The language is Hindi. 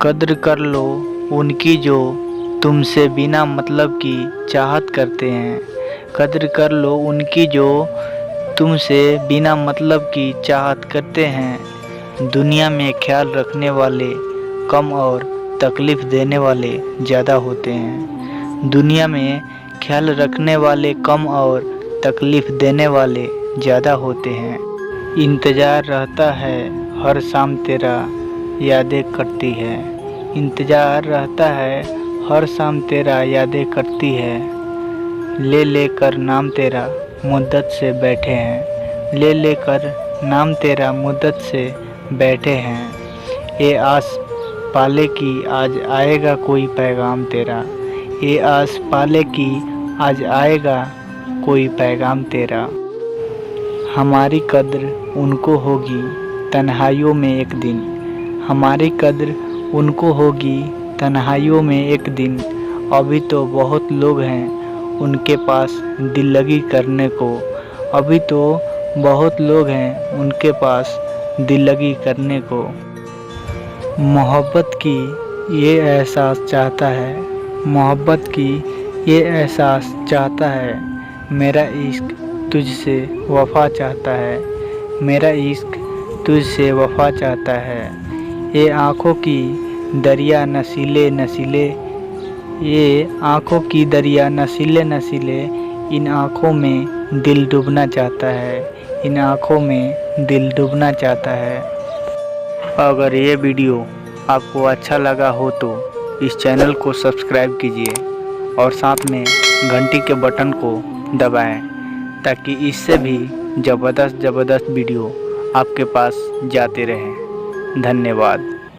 कद्र कर लो उनकी जो तुमसे बिना मतलब की चाहत करते हैं। कद्र कर लो उनकी जो तुमसे बिना मतलब की चाहत करते हैं। दुनिया में ख्याल रखने वाले कम और तकलीफ़ देने वाले ज़्यादा होते हैं। दुनिया में ख्याल रखने वाले कम और तकलीफ़ देने वाले ज़्यादा होते हैं। इंतज़ार रहता है हर शाम तेरा, यादें करती है। इंतज़ार रहता है हर शाम तेरा, यादें करती है। ले लेकर नाम तेरा मुद्दत से बैठे हैं। ले लेकर नाम तेरा मुद्दत से बैठे हैं। ये आस पाले की आज आएगा कोई पैगाम तेरा। ये आस पाले की आज आएगा कोई पैगाम तेरा। हमारी कद्र उनको होगी तन्हाइयों में एक दिन। हमारी कद्र उनको होगी तन्हाइयों में एक दिन। अभी तो बहुत लोग हैं उनके पास दिल लगी करने को। अभी तो बहुत लोग हैं उनके पास दिल लगी करने को। मोहब्बत की ये एहसास चाहता है। मोहब्बत की ये एहसास चाहता है। मेरा इश्क तुझसे वफ़ा चाहता है। मेरा इश्क तुझसे वफ़ा चाहता है। ये आँखों की दरिया नशीले नशीले, ये आँखों की दरिया नशीले नशीले, इन आँखों में दिल डूबना चाहता है। इन आँखों में दिल डूबना चाहता है। अगर ये वीडियो आपको अच्छा लगा हो तो इस चैनल को सब्सक्राइब कीजिए और साथ में घंटी के बटन को दबाएं ताकि इससे भी ज़बरदस्त वीडियो आपके पास जाते रहें। धन्यवाद।